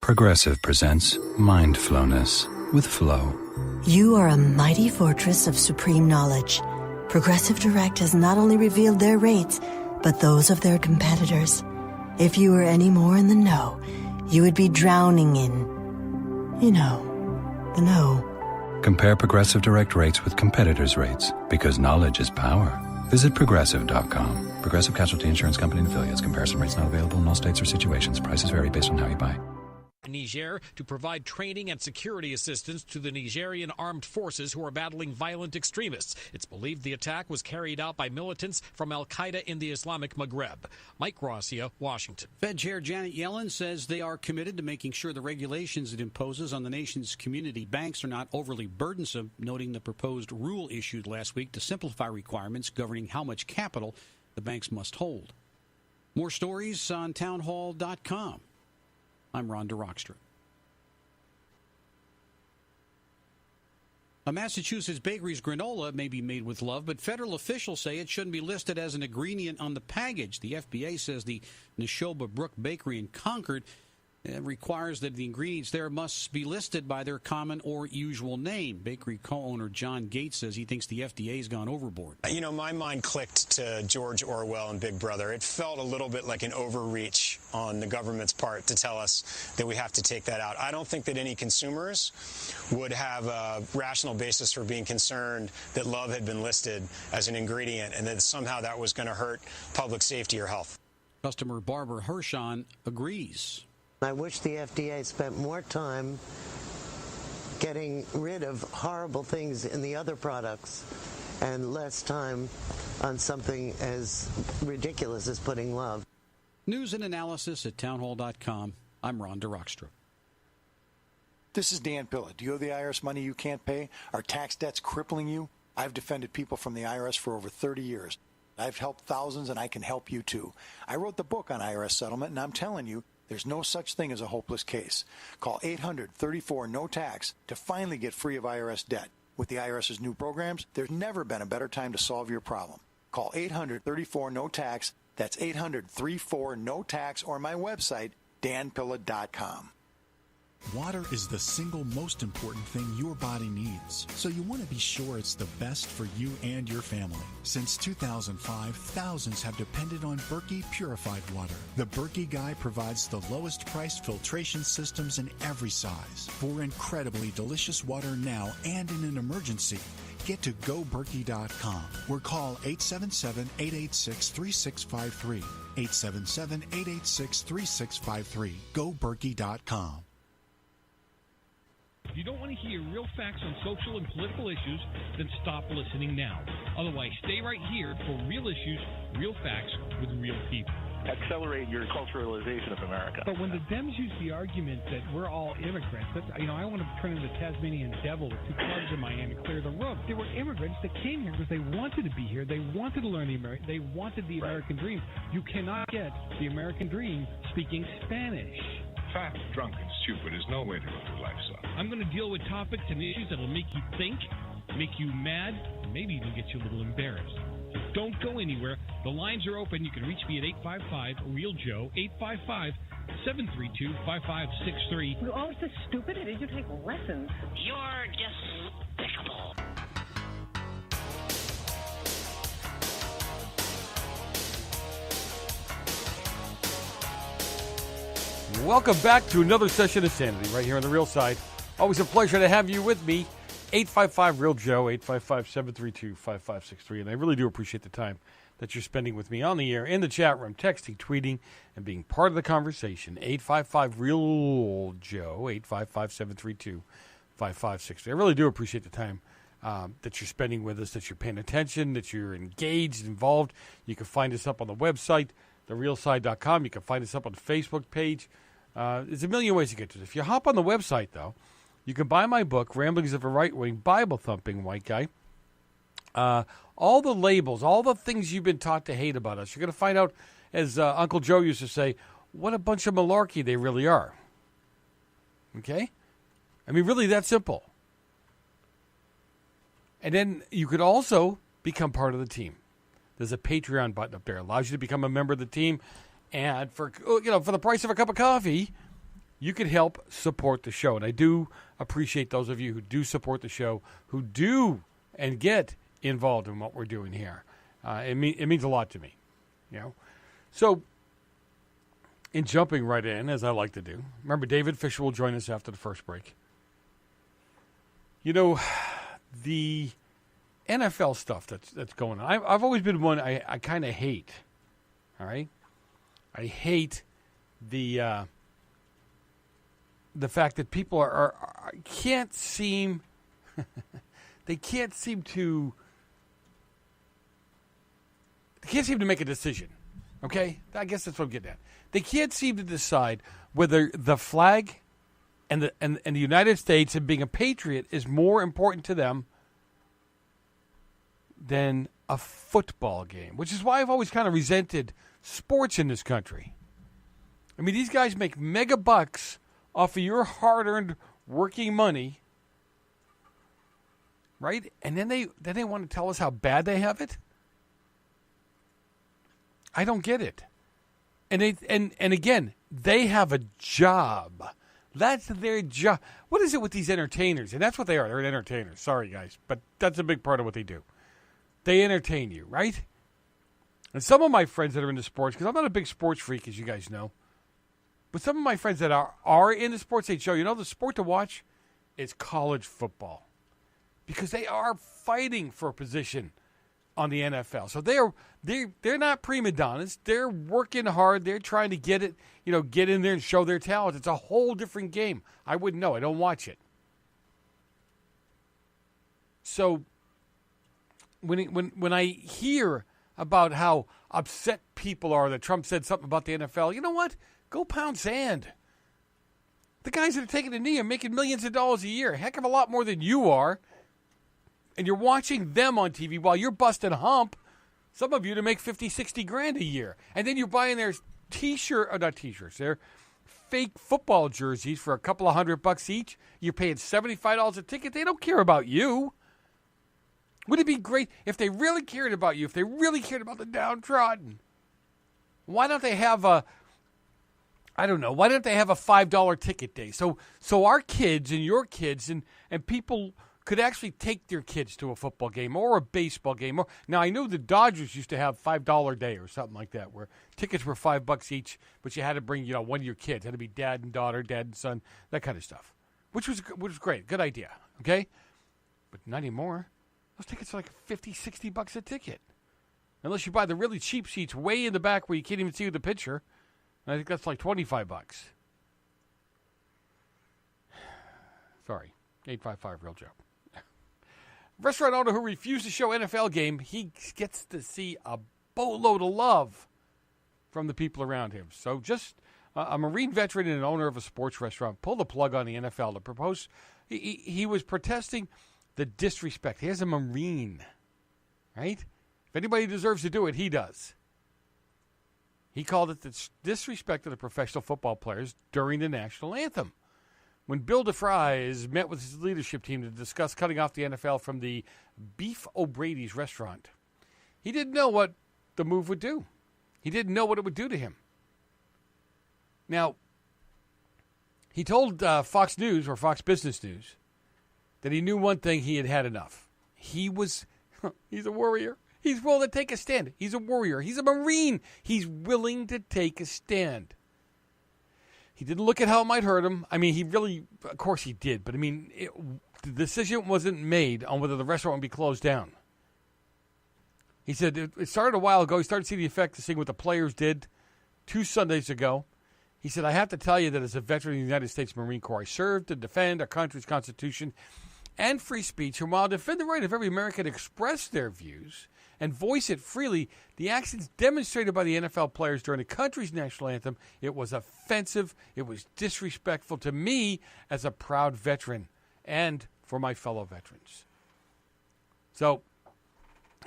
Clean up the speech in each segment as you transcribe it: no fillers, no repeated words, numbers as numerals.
Progressive presents Mindfulness with Flow. You are a mighty fortress of supreme knowledge. Progressive Direct has not only revealed their rates, but those of their competitors. If you were any more in the know, you would be drowning in, the know. Compare Progressive Direct rates with competitors' rates, because knowledge is power. Visit Progressive.com. Progressive Casualty Insurance Company and Affiliates. Comparison rates not available in all states or situations. Prices vary based on how you buy. Niger to provide training and security assistance to the Nigerian armed forces who are battling violent extremists. It's believed the attack was carried out by militants from al-Qaeda in the Islamic Maghreb. Mike Gracia, Washington. Fed Chair Janet Yellen says they are committed to making sure the regulations it imposes on the nation's community banks are not overly burdensome, noting the proposed rule issued last week to simplify requirements governing how much capital the banks must hold. More stories on townhall.com. I'm Ron DeRockstra. A Massachusetts bakery's granola may be made with love, but federal officials say it shouldn't be listed as an ingredient on the package. The FBA says the Neshoba Brook Bakery in Concord requires that the ingredients there must be listed by their common or usual name. Bakery co-owner John Gates says he thinks the FDA's gone overboard. My mind clicked to George Orwell and Big Brother. It felt a little bit like an overreach on the government's part to tell us that we have to take that out. I don't think that any consumers would have a rational basis for being concerned that love had been listed as an ingredient and that somehow that was going to hurt public safety or health. Customer Barbara Hershon agrees. I wish the FDA spent more time getting rid of horrible things in the other products and less time on something as ridiculous as putting love. News and analysis at townhall.com. I'm Ron DeRockstra. This is Dan Pilla. Do you owe the IRS money you can't pay? Are tax debts crippling you? I've defended people from the IRS for over 30 years. I've helped thousands, and I can help you too. I wrote the book on IRS settlement, and I'm telling you, there's no such thing as a hopeless case. Call 800-34-NO-TAX to finally get free of IRS debt. With the IRS's new programs, there's never been a better time to solve your problem. Call 800-34-NO-TAX. That's 800-34-NO-TAX, or my website, danpilla.com. Water is the single most important thing your body needs, so you want to be sure it's the best for you and your family. Since 2005, thousands have depended on Berkey purified water. The Berkey Guy provides the lowest priced filtration systems in every size. For incredibly delicious water now and in an emergency, get to GoBerkey.com or call 877-886-3653. 877-886-3653. GoBerkey.com. If you don't want to hear real facts on social and political issues, then stop listening now. Otherwise, stay right here for real issues, real facts with real people. Accelerate your culturalization of America. But when the Dems use the argument that we're all immigrants, that's, I want to turn into the Tasmanian devil with two clubs in my hand and clear the room. They were immigrants that came here because they wanted to be here. They wanted to learn they wanted the American dream. You cannot get the American dream speaking Spanish. Fat, drunk, and stupid is no way to go through life, son. I'm going to deal with topics and issues that will make you think, make you mad, and maybe even get you a little embarrassed. So don't go anywhere. The lines are open. You can reach me at 855-REAL-JOE, 855-732-5563. You're always so stupid. Did you take lessons? You're despicable. Welcome back to another session of Sanity right here on The Real Side. Always a pleasure to have you with me. 855-REAL-JOE, 855-732-5563. And I really do appreciate the time that you're spending with me on the air, in the chat room, texting, tweeting, and being part of the conversation. 855-REAL-JOE, 855-732-5563. I really do appreciate the time that you're spending with us, that you're paying attention, that you're engaged, involved. You can find us up on the website, therealside.com. You can find us up on the Facebook page. There's a million ways to get to this. If you hop on the website, though, you can buy my book, Ramblings of a Right-Wing Bible-Thumping White Guy. All the labels, all the things you've been taught to hate about us, you're going to find out, as Uncle Joe used to say, what a bunch of malarkey they really are. Okay? I mean, really that simple. And then you could also become part of the team. There's a Patreon button up there. It allows you to become a member of the team. And for the price of a cup of coffee, you could help support the show. And I do appreciate those of you who do support the show, who do and get involved in what we're doing here. It means a lot to me, you know. So, in jumping right in, as I like to do, remember David Fisher will join us after the first break. You know, the NFL stuff that's going on. I've always been one I kind of hate. All right, I hate the fact that people are can't seem they can't seem to make a decision. Okay, I guess that's what I'm getting at. They can't seem to decide whether the flag and the United States and being a patriot is more important to them than a football game, which is why I've always kind of resented sports in this country. I mean, these guys make mega bucks off of your hard-earned working money, right? And then they want to tell us how bad they have it. I don't get it. And again, they have a job. That's their job. What is it with these entertainers? And that's what they are. They're entertainers. Sorry, guys. But that's a big part of what they do. They entertain you, right? And some of my friends that are into sports, because I'm not a big sports freak, as you guys know, but some of my friends that are into sports, they show, you know, the sport to watch is college football. Because they are fighting for a position on the NFL. So they're not prima donnas. They're working hard. They're trying to get it, you know, get in there and show their talent. It's a whole different game. I wouldn't know. I don't watch it. So when I hear about how upset people are that Trump said something about the NFL, you know what? Go pound sand. The guys that are taking a knee are making millions of dollars a year, a heck of a lot more than you are. And you're watching them on TV while you're busting hump, some of you to make 50, 60 grand a year. And then you're buying their their fake football jerseys for a couple of $100 each. You're paying $75 a ticket. They don't care about you. Would it be great if they really cared about you, if they really cared about the downtrodden? Why don't they have why don't they have a $5 ticket day? So our kids and your kids and people could actually take their kids to a football game or a baseball game. Now, I knew the Dodgers used to have $5 day or something like that, where tickets were $5 each, but you had to bring, you know, one of your kids. It had to be dad and daughter, dad and son, that kind of stuff, which was great. Good idea, okay? But not anymore. Those tickets are like $50, $60 a ticket. Unless you buy the really cheap seats way in the back where you can't even see the pitcher. And I think that's like $25. Sorry, 855-REAL-JOE. Restaurant owner who refused to show NFL game, he gets to see a boatload of love from the people around him. So just a Marine veteran and an owner of a sports restaurant pulled the plug on the NFL to propose. He was protesting the disrespect. He has a Marine, right? If anybody deserves to do it, he does. He called it the disrespect of the professional football players during the national anthem. When Bill DeFries met with his leadership team to discuss cutting off the NFL from the Beef O'Brady's restaurant, he didn't know what the move would do. He didn't know what it would do to him. Now, he told Fox News or Fox Business News that he knew one thing: he had had enough. He's a warrior. He's willing to take a stand. He's a warrior. He's a Marine. He's willing to take a stand. He didn't look at how it might hurt him. I mean, he really, of course he did. But, I mean, the decision wasn't made on whether the restaurant would be closed down. He said it started a while ago. He started to see the effect of seeing what the players did 2 Sundays ago. He said, I have to tell you that as a veteran of the United States Marine Corps, I served to defend our country's Constitution and free speech. And while I defend the right of every American to express their views and voice it freely, the actions demonstrated by the NFL players during the country's national anthem, it was offensive, it was disrespectful to me as a proud veteran and for my fellow veterans. So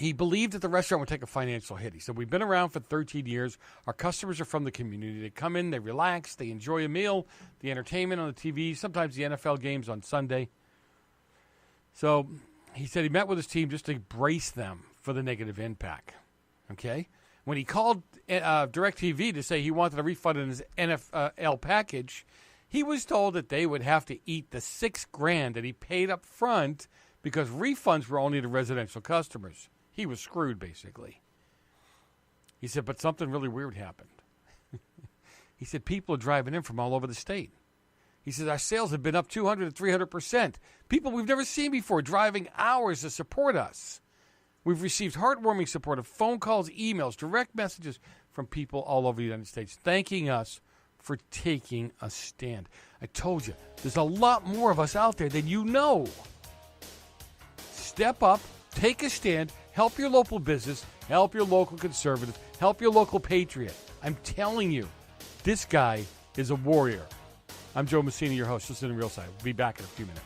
he believed that the restaurant would take a financial hit. He said, we've been around for 13 years. Our customers are from the community. They come in, they relax, they enjoy a meal, the entertainment on the TV, sometimes the NFL games on Sunday. So he said he met with his team just to brace them for the negative impact. Okay? When he called DirecTV to say he wanted a refund in his NFL package, He was told that they would have to eat the $6,000 that he paid up front because refunds were only to residential customers. He was screwed, basically. He said, but something really weird happened. He said, people are driving in from all over the state. He said, our sales have been up 200 to 300%. People we've never seen before driving hours to support us. We've received heartwarming support of phone calls, emails, direct messages from people all over the United States thanking us for taking a stand. I told you, there's a lot more of us out there than you know. Step up, take a stand, help your local business, help your local conservative, help your local patriot. I'm telling you, this guy is a warrior. I'm Joe Messina, your host. Listen to Real Side. We'll be back in a few minutes.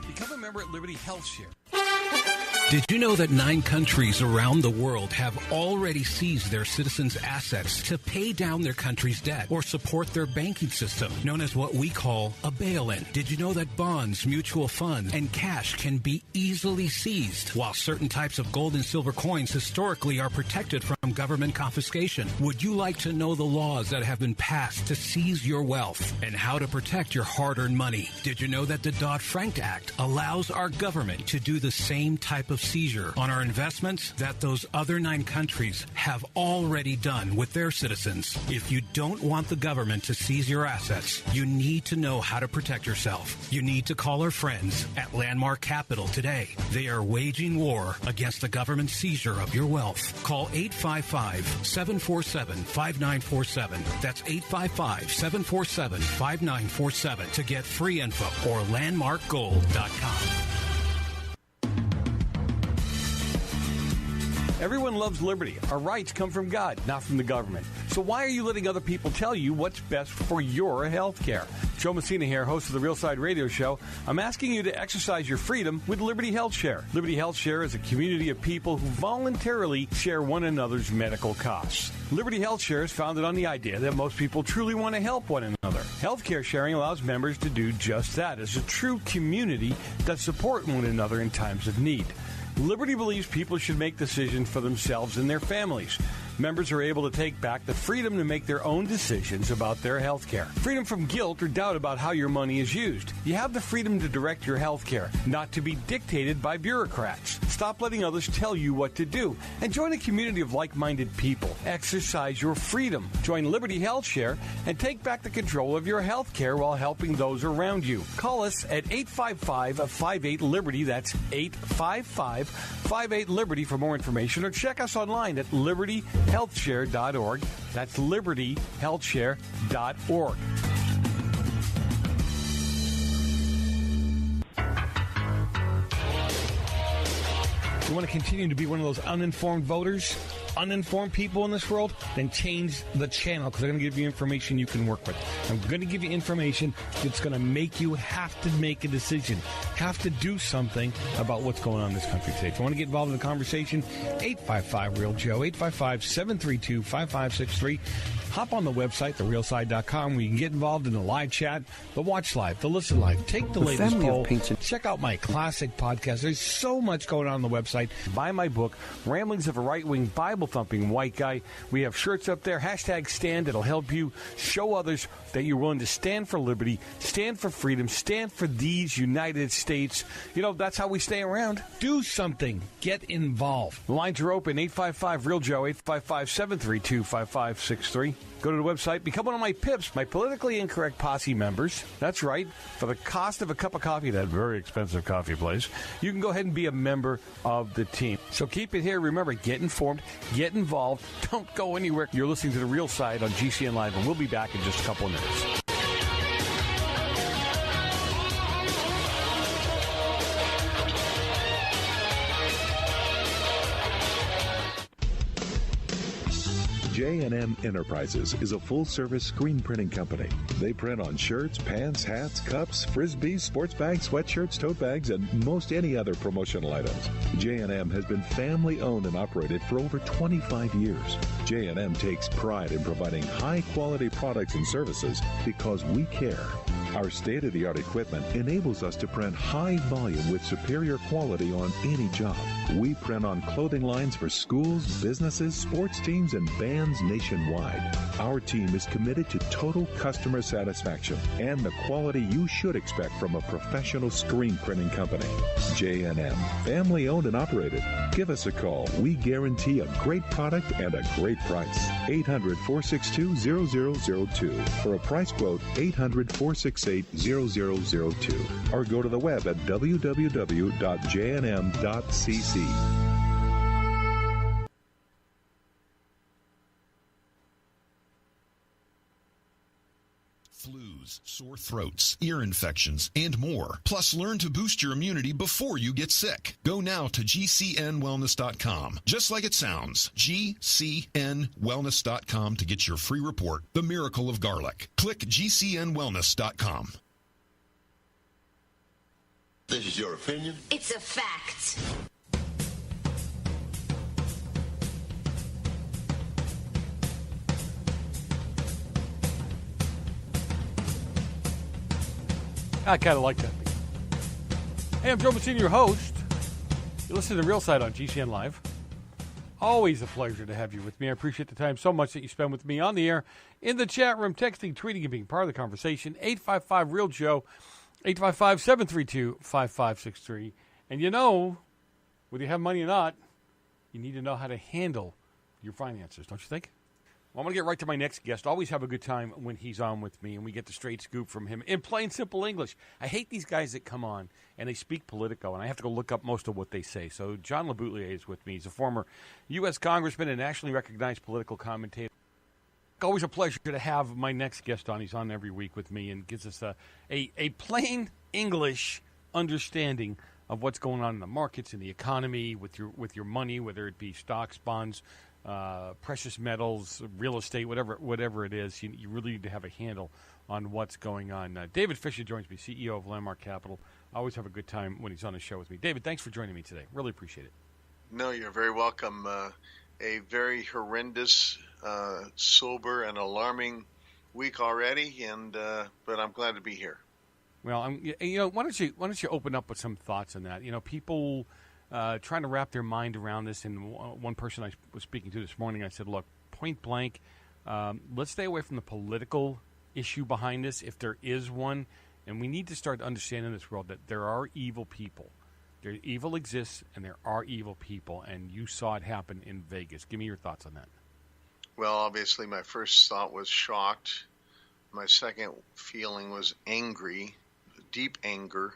Become a member at Liberty Health Share. Did you know that 9 countries around the world have already seized their citizens' assets to pay down their country's debt or support their banking system, known as what we call a bail-in? Did you know that bonds, mutual funds, and cash can be easily seized, while certain types of gold and silver coins historically are protected from government confiscation? Would you like to know the laws that have been passed to seize your wealth and how to protect your hard-earned money? Did you know that the Dodd-Frank Act allows our government to do the same type of seizure on our investments that those other 9 countries have already done with their citizens? If you don't want the government to seize your assets, you need to know how to protect yourself. You need to call our friends at Landmark Capital today. They are waging war against the government seizure of your wealth. Call 855-747-5947. That's 855-747-5947 to get free info or landmarkgold.com. Everyone loves liberty. Our rights come from God, not from the government. So why are you letting other people tell you what's best for your health care? Joe Messina here, host of the Real Side Radio Show. I'm asking you to exercise your freedom with Liberty Health Share. Liberty Health Share is a community of people who voluntarily share one another's medical costs. Liberty Health Share is founded on the idea that most people truly want to help one another. Healthcare sharing allows members to do just that as a true community that support one another in times of need. Liberty believes people should make decisions for themselves and their families. Members are able to take back the freedom to make their own decisions about their health care. Freedom from guilt or doubt about how your money is used. You have the freedom to direct your health care, not to be dictated by bureaucrats. Stop letting others tell you what to do and join a community of like-minded people. Exercise your freedom. Join Liberty Health Share and take back the control of your health care while helping those around you. Call us at 855-58-LIBERTY. That's 855-58-LIBERTY for more information, or check us online at libertyhealthshare.org. That's libertyhealthshare.org. You want to continue to be one of those uninformed voters, uninformed people in this world? Then change the channel, because I'm going to give you information you can work with. I'm going to give you information that's going to make you have to make a decision, have to do something about what's going on in this country today. If you want to get involved in the conversation, 855-REAL-JOE, 855-732-5563. Hop on the website, therealside.com, where you can get involved in the live chat, the watch live, the listen live, take the latest poll, check out my classic podcast. There's so much going on the website. Buy my book, Ramblings of a Right-Wing Bible-Thumping White Guy. We have shirts up there, #stand. It'll help you show others that you're willing to stand for liberty, stand for freedom, stand for these United States. You know, that's how we stay around. Do something. Get involved. The lines are open, 855-REAL-JOE, 855-732-5563. Go to the website, become one of my PIPs, my politically incorrect posse members. That's right. For the cost of a cup of coffee at that very expensive coffee place, you can go ahead and be a member of the team. So keep it here. Remember, get informed, get involved. Don't go anywhere. You're listening to The Real Side on GCN Live, and we'll be back in just a couple of minutes. J&M Enterprises is a full-service screen printing company. They print on shirts, pants, hats, cups, frisbees, sports bags, sweatshirts, tote bags, and most any other promotional items. J&M has been family-owned and operated for over 25 years. J&M takes pride in providing high-quality products and services because we care. Our state-of-the-art equipment enables us to print high volume with superior quality on any job. We print on clothing lines for schools, businesses, sports teams, and bands nationwide. Our team is committed to total customer satisfaction and the quality you should expect from a professional screen printing company. J&M, family-owned and operated. Give us a call. We guarantee a great product and a great price. 800-462-0002. For a price quote, 800-468-0002. Or go to the web at www.jnm.cc. Flus, sore throats, ear infections, and more. Plus, learn to boost your immunity before you get sick. Go now to gcnwellness.com. Just like it sounds, gcnwellness.com to get your free report, The Miracle of Garlic. Click gcnwellness.com. This is your opinion? It's a fact. I kind of like that. Hey, I'm Joe Messina, your host. You listen to The Real Side on GCN Live. Always a pleasure to have you with me. I appreciate the time so much that you spend with me on the air, in the chat room, texting, tweeting, and being part of the conversation. 855-REAL-JOE, 855-732-5563. And you know, whether you have money or not, you need to know how to handle your finances, don't you think? Well, I'm going to get right to my next guest. Always have a good time when he's on with me, and we get the straight scoop from him in plain, simple English. I hate these guys that come on, and they speak Politico, and I have to go look up most of what they say. So John LeBoutelier is with me. He's a former U.S. congressman and nationally recognized political commentator. Always a pleasure to have my next guest on. He's on every week with me and gives us a plain English understanding of what's going on in the markets, in the economy, with your money, whether it be stocks, bonds, precious metals, real estate, whatever it is. You really need to have a handle on what's going on. David Fisher joins me, CEO of Landmark Capital. I always have a good time when he's on the show with me. David, thanks for joining me today. Really appreciate it. No, you're very welcome. A very horrendous, sober, and alarming week already, but I'm glad to be here. Well, why don't you open up with some thoughts on that? People trying to wrap their mind around this. And one person I was speaking to this morning, I said, look, point blank, let's stay away from the political issue behind this, if there is one. And we need to start understanding in this world that there are evil people. Evil exists, and there are evil people. And you saw it happen in Vegas. Give me your thoughts on that. Well, obviously, my first thought was shocked. My second feeling was angry, deep anger,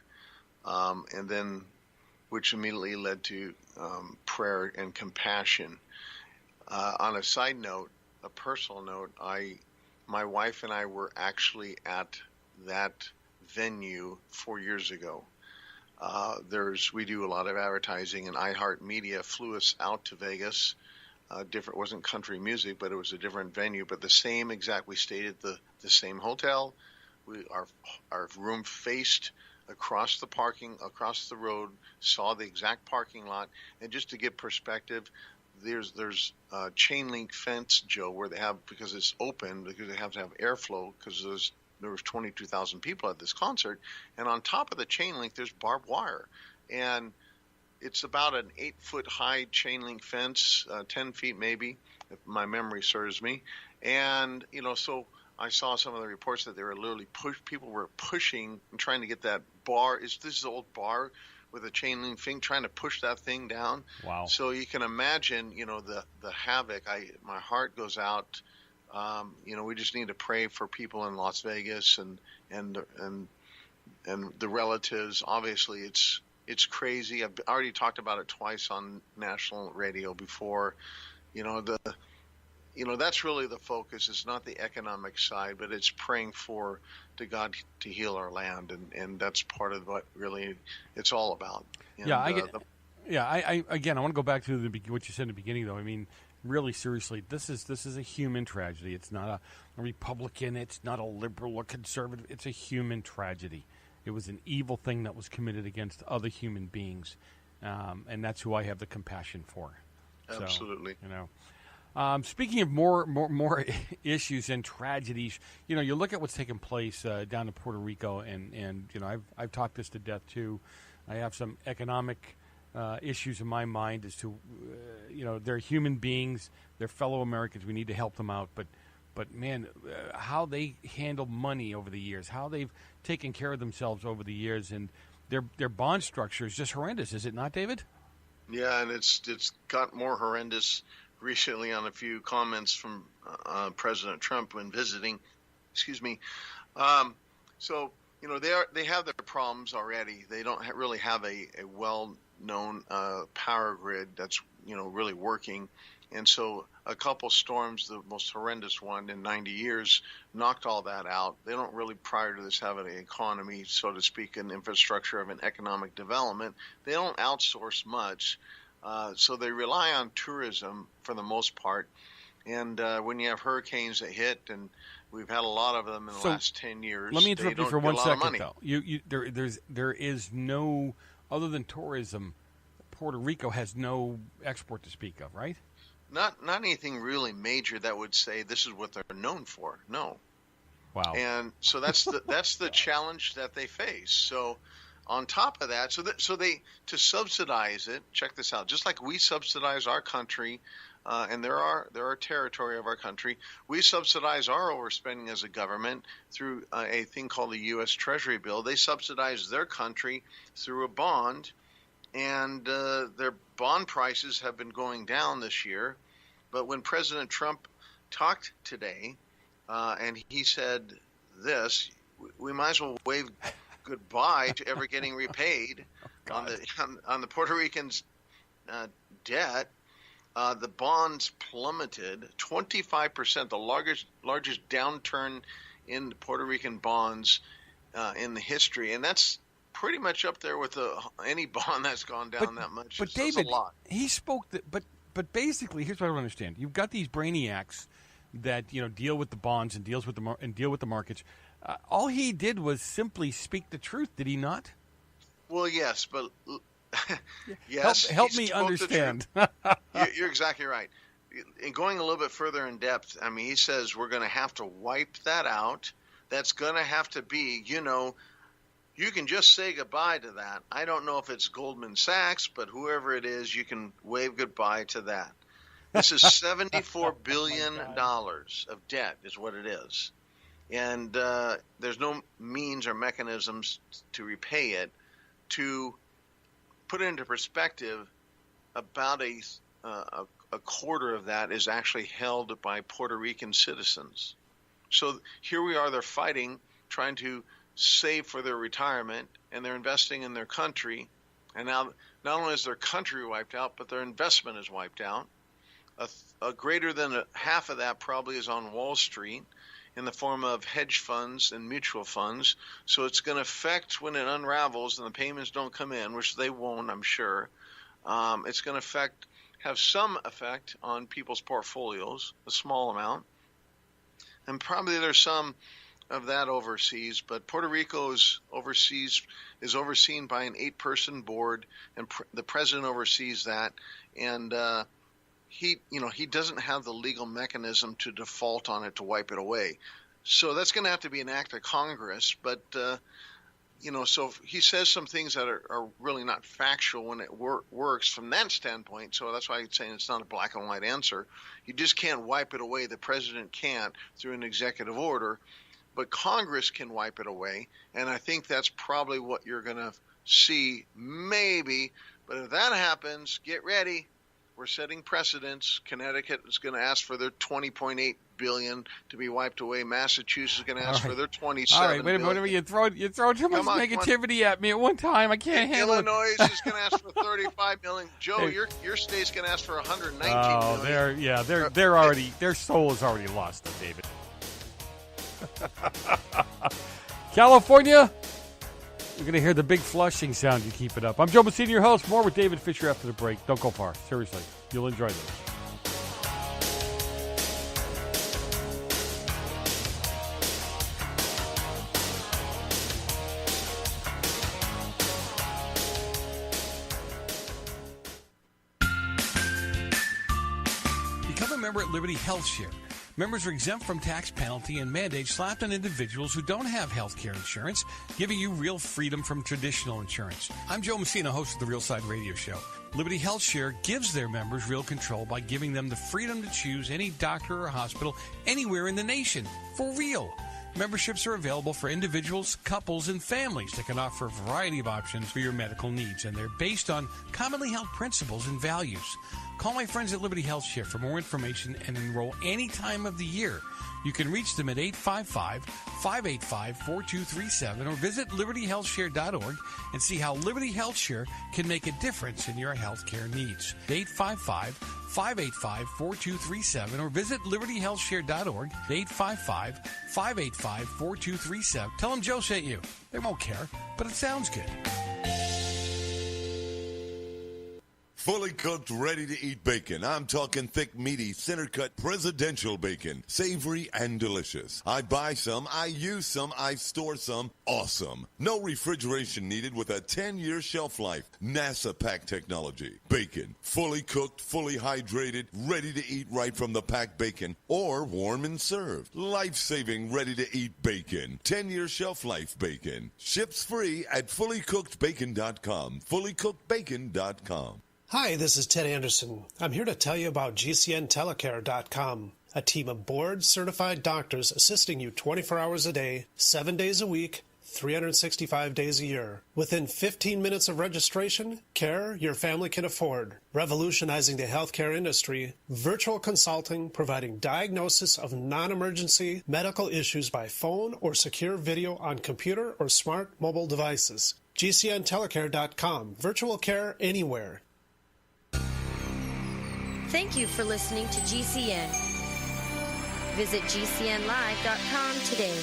and then which immediately led to prayer and compassion. On a side note, a personal note, my wife and I were actually at that venue 4 years ago. We do a lot of advertising, and iHeartMedia flew us out to Vegas. It wasn't country music, but it was a different venue, but the same exact. We stayed at the same hotel. Our room faced across the road, saw the exact parking lot. And just to get perspective, there's a chain link fence, Joe, where they have, because it's open, because they have to have airflow, because there was 22,000 people at this concert. And on top of the chain link, there's barbed wire. And it's about an 8-foot high chain link fence, 10 feet maybe, if my memory serves me. And, so I saw some of the reports that they were literally people were pushing and trying to get that bar. This is an old bar with a chain link thing, trying to push that thing down. Wow. So you can imagine, the havoc. My heart goes out. We just need to pray for people in Las Vegas and the relatives. Obviously, it's crazy. I've already talked about it twice on national radio before. That's really the focus. It's not the economic side, but it's praying to God to heal our land, and that's part of what really it's all about. And, I want to go back to what you said in the beginning, though. I mean, really seriously, this is a human tragedy. It's not a Republican. It's not a liberal or conservative. It's a human tragedy. It was an evil thing that was committed against other human beings, and that's who I have the compassion for. Absolutely. So, speaking of more issues and tragedies, you look at what's taking place down in Puerto Rico, and I've talked this to death too. I have some economic issues in my mind as to, they're human beings, they're fellow Americans. We need to help them out, but man, how they handle money over the years, how they've taken care of themselves over the years, and their bond structure is just horrendous, is it not, David? Yeah, and it's got more horrendous recently on a few comments from President Trump when visiting. Excuse me. So they have their problems already. They don't really have a well-known power grid that's really working. And so a couple storms, the most horrendous one in 90 years, knocked all that out. They don't really, prior to this, have an economy, so to speak, an infrastructure of an economic development. They don't outsource much. So they rely on tourism for the most part. And when you have hurricanes that hit, and we've had a lot of them in the last 10 years. Let me interrupt you for 1 second, though. There is no, other than tourism, Puerto Rico has no export to speak of, right? Not anything really major that would say this is what they're known for. No. Wow. And so that's the challenge that they face. So on top of that, so they to subsidize it. Check this out. Just like we subsidize our country, and there are territory of our country, we subsidize our overspending as a government through a thing called the U.S. Treasury bill. They subsidize their country through a bond. And their bond prices have been going down this year. But when President Trump talked today, and he said this, we might as well wave goodbye to ever getting repaid on the Puerto Ricans' debt. The bonds plummeted 25%, the largest downturn in Puerto Rican bonds in the history. And that's pretty much up there with any bond that's gone down that much. But David, a lot. He spoke but basically, here's what I don't understand. You've got these brainiacs that deal with the bonds and deal with the markets. All he did was simply speak the truth, did he not? Well, yes, but yes. Help me understand. You're exactly right. And going a little bit further in depth, I mean, he says we're going to have to wipe that out. That's going to have to be, you can just say goodbye to that. I don't know if it's Goldman Sachs, but whoever it is, you can wave goodbye to that. This is $74 billion of debt is what it is. And there's no means or mechanisms to repay it. To put it into perspective, about a quarter of that is actually held by Puerto Rican citizens. So here we are, they're fighting, trying to save for their retirement, and they're investing in their country. And now not only is their country wiped out, but their investment is wiped out. A greater than half of that probably is on Wall Street in the form of hedge funds and mutual funds. So it's going to affect when it unravels and the payments don't come in, which they won't, I'm sure. It's going to have some effect on people's portfolios, a small amount. And probably there's some of that overseas, but Puerto Rico is overseen by an 8-person board, and the president oversees that, and he doesn't have the legal mechanism to default on it to wipe it away. So that's going to have to be an act of Congress, but so he says some things that are really not factual when it works from that standpoint. So that's why I'm saying it's not a black and white answer. You just can't wipe it away. The president can't through an executive order. But Congress can wipe it away, and I think that's probably what you're going to see, maybe. But if that happens, get ready. We're setting precedents. Connecticut is going to ask for their $20.8 billion to be wiped away. Massachusetts is going to ask for their $27 All right, wait a minute. You throw too much negativity at me at one time. I can't handle it. Illinois is going to ask for $35 million. Joe, your state's going to ask for $119 million. Their soul is already lost, though, David. California, you're going to hear the big flushing sound. You keep it up. I'm Joe Messina, your host. More with David Fisher after the break. Don't go far. Seriously, you'll enjoy this. member at Liberty Health Share. Members are exempt from tax penalty and mandates slapped on individuals who don't have health care insurance, giving you real freedom from traditional insurance. I'm Joe Messina, host of the Real Side Radio Show. Liberty Health Share gives their members real control by giving them the freedom to choose any doctor or hospital anywhere in the nation, for real. Memberships are available for individuals, couples, and families that can offer a variety of options for your medical needs, and they're based on commonly held principles and values. Call my friends at Liberty Health Share for more information and enroll any time of the year. You can reach them at 855-585-4237 or visit libertyhealthshare.org and see how Liberty Health Share can make a difference in your health care needs. 855-585-4237 or visit libertyhealthshare.org. 855-585-4237. Tell them Joe sent you. They won't care, but it sounds good. Fully cooked, ready-to-eat bacon. I'm talking thick, meaty, center-cut presidential bacon. Savory and delicious. I buy some, I use some, I store some. Awesome. No refrigeration needed with a 10-year shelf life. NASA pack technology. Bacon. Fully cooked, fully hydrated, ready to eat right from the packed bacon or warm and served. Life-saving, ready-to-eat bacon. 10-year shelf life bacon. Ships free at fullycookedbacon.com. Fullycookedbacon.com. Hi, this is Ted Anderson. I'm here to tell you about GCNtelecare.com, a team of board-certified doctors assisting you 24 hours a day, 7 days a week, 365 days a year. Within 15 minutes of registration, care your family can afford. Revolutionizing the healthcare industry, virtual consulting providing diagnosis of non-emergency medical issues by phone or secure video on computer or smart mobile devices. GCNtelecare.com, virtual care anywhere. Thank you for listening to GCN. Visit GCNlive.com today.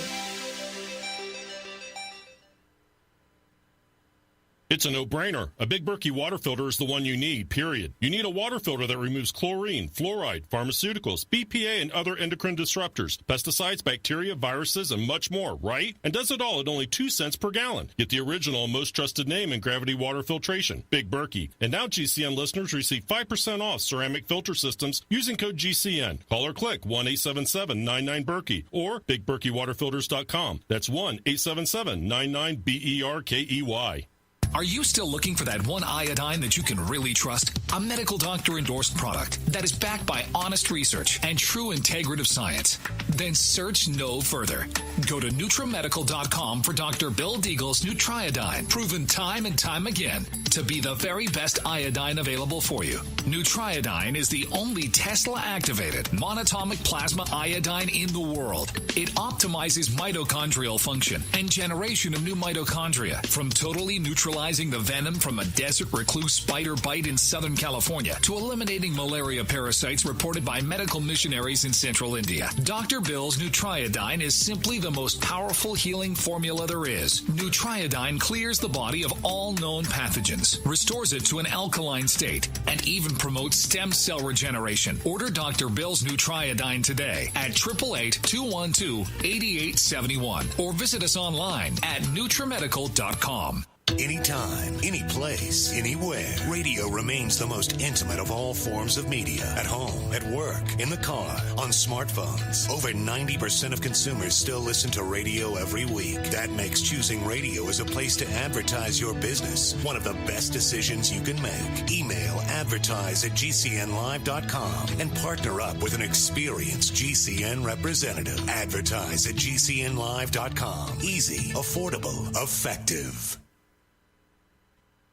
It's a no-brainer. A Big Berkey water filter is the one you need, period. You need a water filter that removes chlorine, fluoride, pharmaceuticals, BPA, and other endocrine disruptors, pesticides, bacteria, viruses, and much more, right? And does it all at only 2 cents per gallon. Get the original and most trusted name in gravity water filtration, Big Berkey. And now GCN listeners receive 5% off ceramic filter systems using code GCN. Call or click 1-877-99-BERKEY or BigBerkeyWaterFilters.com. That's 1-877-99-BERKEY. Are you still looking for that one iodine that you can really trust? A medical doctor endorsed product that is backed by honest research and true integrative science? Then search no further. Go to NutriMedical.com for Dr. Bill Deagle's Nutriodine, proven time and time again to be the very best iodine available for you. Nutriodine is the only Tesla-activated monatomic plasma iodine in the world. It optimizes mitochondrial function and generation of new mitochondria from totally neutralizing the venom from a desert recluse spider bite in Southern California to eliminating malaria parasites reported by medical missionaries in central India. Dr. Bill's Nutriodine is simply the most powerful healing formula there is. Nutriodine clears the body of all known pathogens, restores it to an alkaline state, and even promotes stem cell regeneration. Order Dr. Bill's Nutriodine today at 888-212-8871 or visit us online at NutriMedical.com. Anytime, any place, anywhere. Radio remains the most intimate of all forms of media. At home, at work, in the car, on smartphones. Over 90% of consumers still listen to radio every week. That makes choosing radio as a place to advertise your business one of the best decisions you can make. Email advertise@gcnlive.com and partner up with an experienced GCN representative. Advertise at gcnlive.com. Easy, affordable, effective.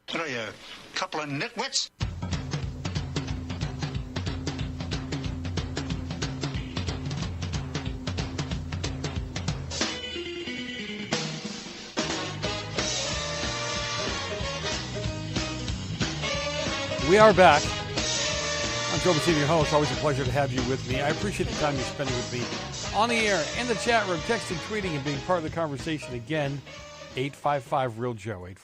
What are you, a couple of nitwits? We are back. I'm Joe Messina, your host. Always a pleasure to have you with me. I appreciate the time you're spending with me on the air, in the chat room, texting, tweeting, and being part of the conversation again. 855-REAL-JOE,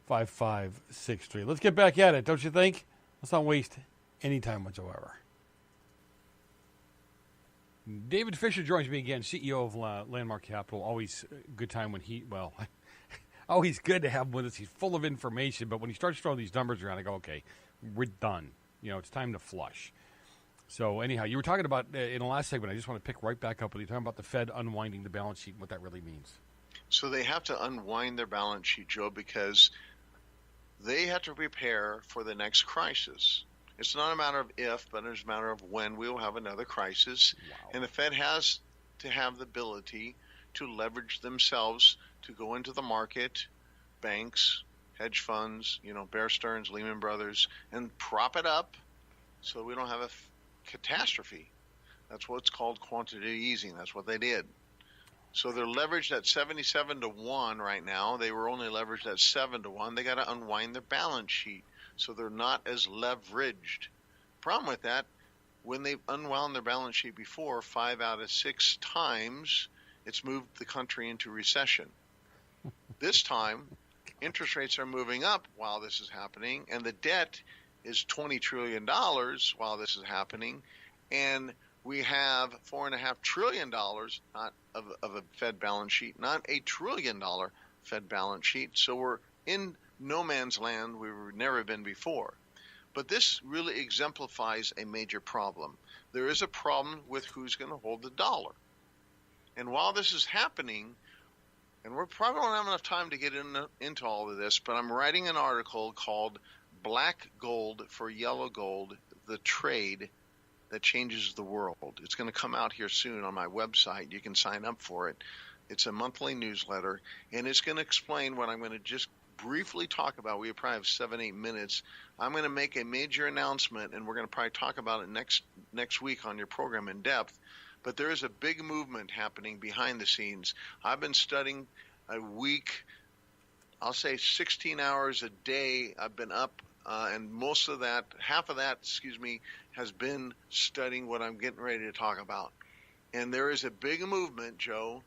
855-732-5563. Let's get back at it, don't you think? Let's not waste any time whatsoever. David Fisher joins me again, CEO of Landmark Capital. Always a good time when always good to have him with us. He's full of information, but when he starts throwing these numbers around, I go, okay, we're done. It's time to flush. So anyhow, you were talking about in the last segment. I just want to pick right back up with you talking about the Fed unwinding the balance sheet and what that really means. So they have to unwind their balance sheet, Joe, because they have to prepare for the next crisis. It's not a matter of if, but it's a matter of when we will have another crisis. Wow. And the Fed has to have the ability to leverage themselves to go into the market, banks, hedge funds, Bear Stearns, Lehman Brothers, and prop it up so we don't have a catastrophe. That's what's called quantitative easing. That's what they did. So they're leveraged at 77-1 right now. They were only leveraged at 7-1. They got to unwind their balance sheet so they're not as leveraged. Problem with that, when they've unwound their balance sheet before, 5 out of 6 times, it's moved the country into recession. This time, interest rates are moving up while this is happening, and the debt is $20 trillion while this is happening, and we have $4.5 trillion not of a Fed balance sheet, not $1 trillion Fed balance sheet. So we're in no man's land we've never been before. But this really exemplifies a major problem. There is a problem with who's going to hold the dollar. And while this is happening, and we're probably don't have enough time to get into all of this, but I'm writing an article called Black Gold for Yellow Gold, the Trade that Changes the World. It's going to come out here soon on my website. You can sign up for it. It's a monthly newsletter, and it's going to explain what I'm going to just briefly talk about. We probably have 7-8 minutes. I'm going to make a major announcement, and we're going to probably talk about it next week on your program in depth. But there is a big movement happening behind the scenes. I've been studying a week, I'll say 16 hours a day. I've been up, and most of that, half of that, has been studying what I'm getting ready to talk about. And there is a big movement, Joe,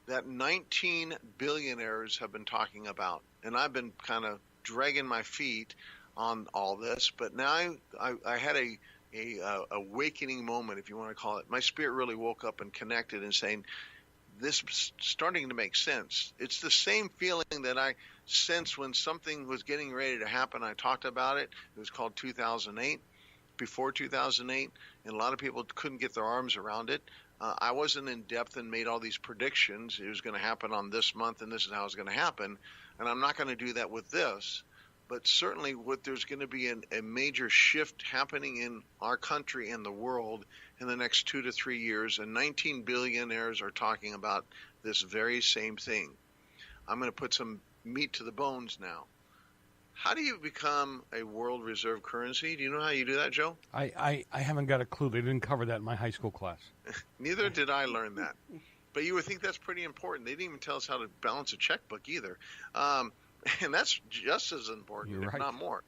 that 19 billionaires have been talking about. And I've been kind of dragging my feet on all this. But now I had a awakening moment, if you want to call it. My spirit really woke up and connected and saying, this is starting to make sense. It's the same feeling that I sensed when something was getting ready to happen. I talked about it. It was called 2008, before 2008, and a lot of people couldn't get their arms around it. I wasn't in depth and made all these predictions. It was going to happen on this month, and this is how it's going to happen. And I'm not going to do that with this. But certainly there's going to be a major shift happening in our country and the world in the next 2 to 3 years. And 19 billionaires are talking about this very same thing. I'm going to put some meat to the bones now. How do you become a world reserve currency? Do you know how you do that, Joe? I haven't got a clue. They didn't cover that in my high school class. Neither did I learn that. But you would think that's pretty important. They didn't even tell us how to balance a checkbook either. And that's just as important, if not more.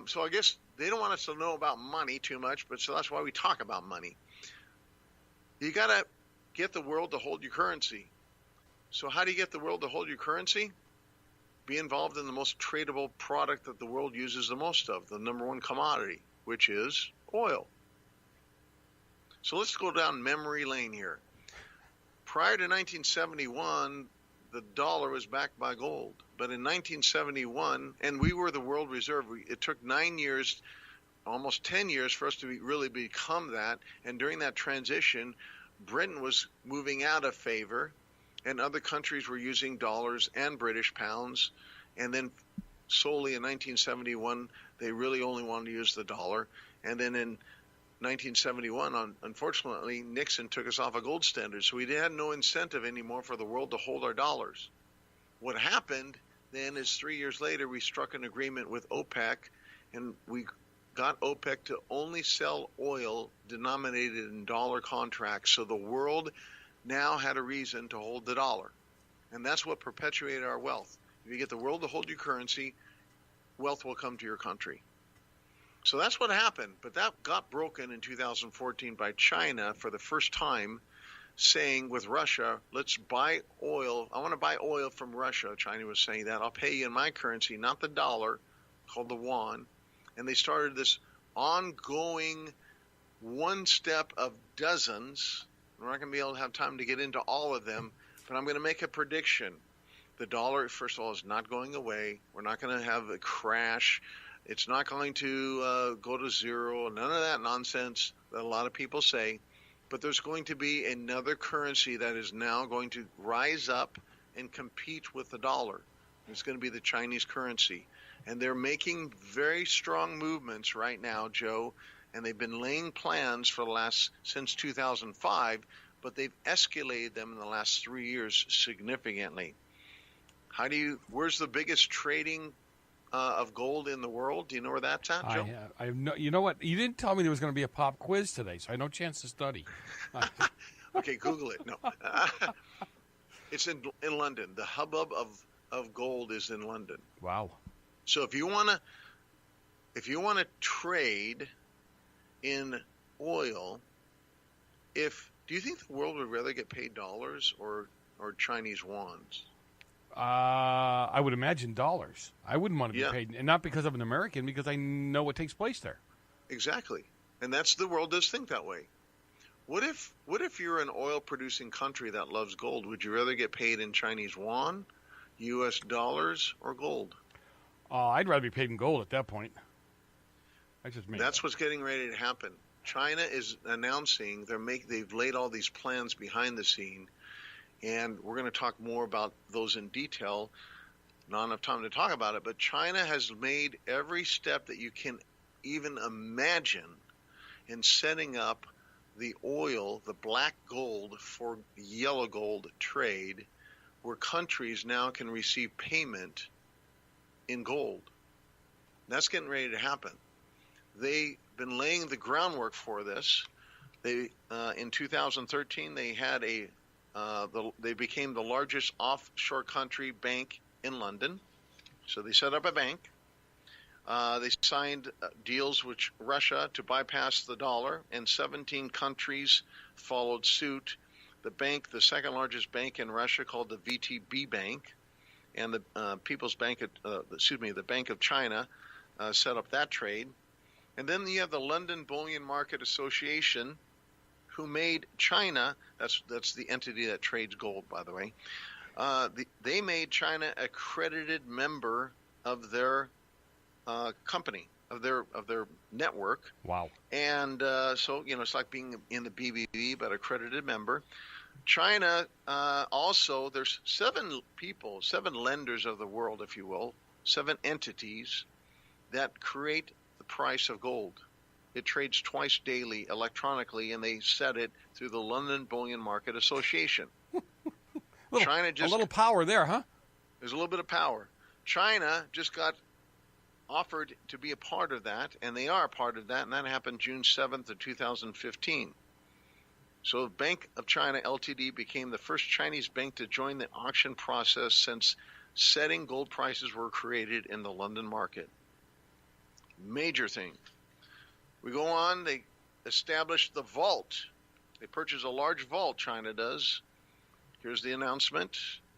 So I guess they don't want us to know about money too much, but so that's why we talk about money. You got to get the world to hold your currency. So how do you get the world to hold your currency? Be involved in the most tradable product that the world uses the most of, the number one commodity, which is oil. So let's go down memory lane here. Prior to 1971, the dollar was backed by gold. But in 1971, and we were the world reserve, it took 9 years, almost 10 years for us to really become that. And during that transition, Britain was moving out of favor, and other countries were using dollars and British pounds. And then solely in 1971, they really only wanted to use the dollar. And then in 1971, unfortunately, Nixon took us off a gold standard. So we had no incentive anymore for the world to hold our dollars. What happened then is 3 years later, we struck an agreement with OPEC, and we got OPEC to only sell oil denominated in dollar contracts. So the world now had a reason to hold the dollar. And that's what perpetuated our wealth. If you get the world to hold your currency, wealth will come to your country. So that's what happened. But that got broken in 2014 by China for the first time, saying with Russia, let's buy oil. I want to buy oil from Russia. China was saying that. I'll pay you in my currency, not the dollar, called the Yuan. And they started this ongoing one step of dozens. We're not going to be able to have time to get into all of them, but I'm going to make a prediction. The dollar, first of all, is not going away. We're not going to have a crash. It's not going to go to zero, none of that nonsense that a lot of people say. But there's going to be another currency that is now going to rise up and compete with the dollar. It's going to be the Chinese currency. And they're making very strong movements right now, Joe, and they've been laying plans for since 2005, but they've escalated them in the last 3 years significantly. Where's the biggest trading of gold in the world? Do you know where that's at, Joe? I have no. You know what? You didn't tell me there was going to be a pop quiz today, so I had no chance to study. Okay, Google it. No, it's in London. The hubbub of gold is in London. Wow. So if you want to trade in oil, do you think the world would rather get paid dollars or Chinese yuans? I would imagine dollars. I wouldn't want to be paid, and not because I'm an American, because I know what takes place there. Exactly, and the world does think that way. What if you're an oil-producing country that loves gold? Would you rather get paid in Chinese yuan, U.S. dollars, or gold? I'd rather be paid in gold at that point. That's what's getting ready to happen. China is announcing they've laid all these plans behind the scene. And we're going to talk more about those in detail. Not enough time to talk about it, but China has made every step that you can even imagine in setting up the oil, the black gold for yellow gold trade, where countries now can receive payment in gold. That's getting ready to happen. They've been laying the groundwork for this. In 2013, they had they became the largest offshore country bank in London. So they set up a bank. They signed deals with Russia to bypass the dollar, and 17 countries followed suit. The second largest bank in Russia, called the VTB Bank, and the People's Bank, the Bank of China, set up that trade. And then you have the London Bullion Market Association, who made China, that's the entity that trades gold, by the way, they made China a accredited member of their company, of their network. Wow. And so, it's like being in the BBB, but accredited member. China also, there's 7 lenders of the world, if you will, 7 entities that create the price of gold. It trades twice daily electronically, and they set it through the London Bullion Market Association. A little power there, huh? There's a little bit of power. China just got offered to be a part of that, and they are a part of that, and that happened June 7th of 2015. So the Bank of China Ltd. Became the first Chinese bank to join the auction process since setting gold prices were created in the London market. Major thing. We go on, they established the vault. They purchased a large vault, China does. Here's the announcement.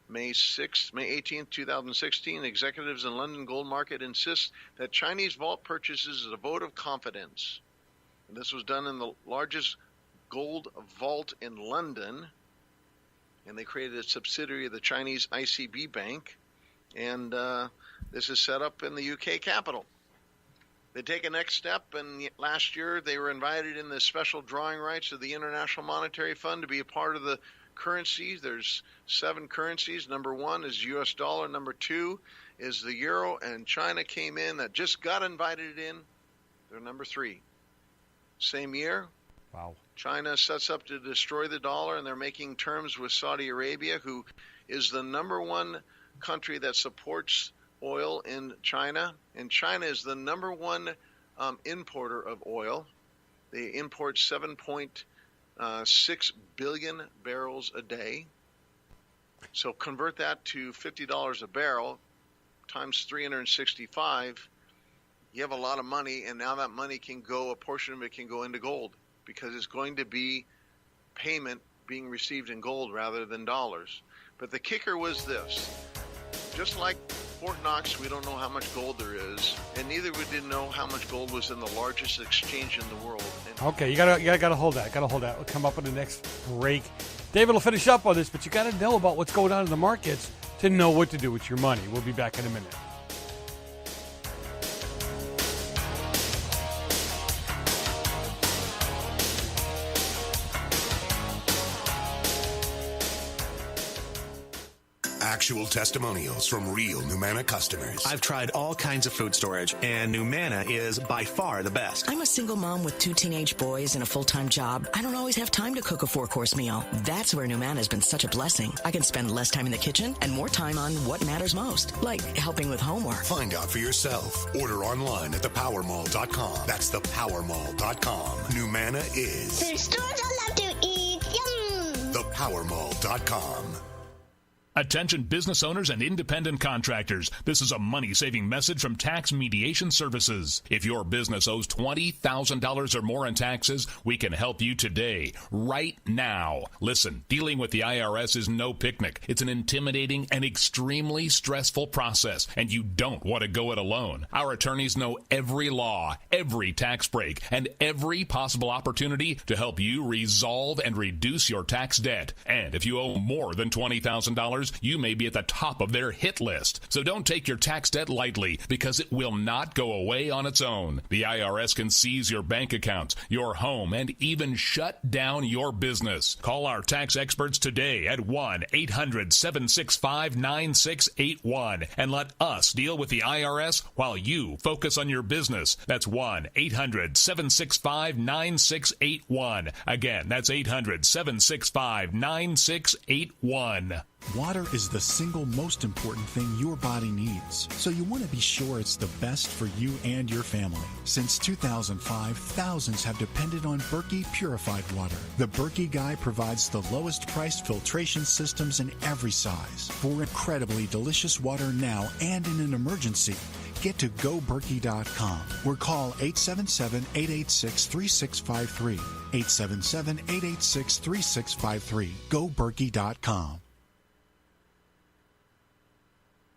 May 18th, 2016, executives in London gold market insist that Chinese vault purchases is a vote of confidence. And this was done in the largest gold vault in London. And they created a subsidiary of the Chinese ICB Bank. And this is set up in the UK capital. They take a next step, and last year they were invited in the special drawing rights of the International Monetary Fund to be a part of the currencies. There's 7 currencies. Number 1 is U.S. dollar. Number 2 is the euro, and China came in, that just got invited in. They're number 3. Same year. Wow. China sets up to destroy the dollar, and they're making terms with Saudi Arabia, who is the number 1 country that supports oil in China, and China is the number 1 importer of oil. They import 7.6 billion barrels a day. So convert that to $50 a barrel times 365. You have a lot of money, and now that money can go, a portion of it can go into gold, because it's going to be payment being received in gold rather than dollars. But the kicker was this. Just like Fort Knox, we don't know how much gold there is, and neither we didn't know how much gold was in the largest exchange in the world. Okay, you gotta hold that. We'll come up with the next break. David will finish up on this, but you gotta know about what's going on in the markets to know what to do with your money. We'll be back in a minute. Actual testimonials from real Numana customers. I've tried all kinds of food storage, and Numana is by far the best. I'm a single mom with 2 teenage boys and a full-time job. I don't always have time to cook a 4-course meal. That's where Numana has been such a blessing. I can spend less time in the kitchen and more time on what matters most, like helping with homework. Find out for yourself. Order online at thepowermall.com. That's thepowermall.com. Numana is the stores I love to eat. Yum! Thepowermall.com. Attention business owners and independent contractors. This is a money-saving message from Tax Mediation Services. If your business owes $20,000 or more in taxes, we can help you today, right now. Listen, dealing with the IRS is no picnic. It's an intimidating and extremely stressful process, and you don't want to go it alone. Our attorneys know every law, every tax break, and every possible opportunity to help you resolve and reduce your tax debt. And if you owe more than $20,000, you may be at the top of their hit list. So don't take your tax debt lightly, because it will not go away on its own. The IRS can seize your bank accounts, your home, and even shut down your business. Call our tax experts today at 1-800-765-9681 and let us deal with the IRS while you focus on your business. That's 1-800-765-9681. Again, that's 800-765-9681. Water is the single most important thing your body needs, so you want to be sure it's the best for you and your family. Since 2005, thousands have depended on Berkey purified water. The Berkey Guy provides the lowest priced filtration systems in every size. For incredibly delicious water now and in an emergency, get to GoBerkey.com or call 877-886-3653. 877-886-3653. GoBerkey.com.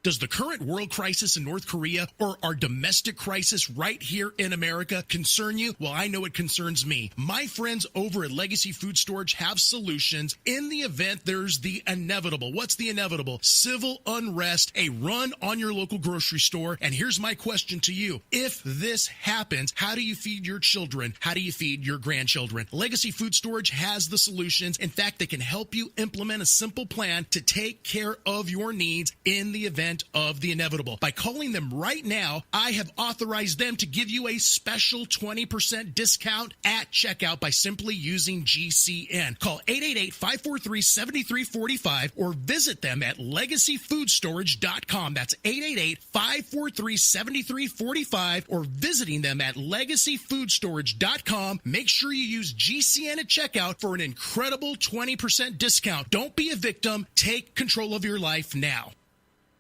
Does the current world crisis in North Korea or our domestic crisis right here in America concern you? Well, I know it concerns me. My friends over at Legacy Food Storage have solutions in the event there's the inevitable. What's the inevitable? Civil unrest, a run on your local grocery store. And here's my question to you. If this happens, how do you feed your children? How do you feed your grandchildren? Legacy Food Storage has the solutions. In fact, they can help you implement a simple plan to take care of your needs in the event of the inevitable. By calling them right now, I have authorized them to give you a special 20% discount at checkout by simply using GCN. Call 888-543-7345 or visit them at legacyfoodstorage.com. That's 888-543-7345 or visiting them at legacyfoodstorage.com. Make sure you use GCN at checkout for an incredible 20% discount. Don't be a victim. Take control of your life now.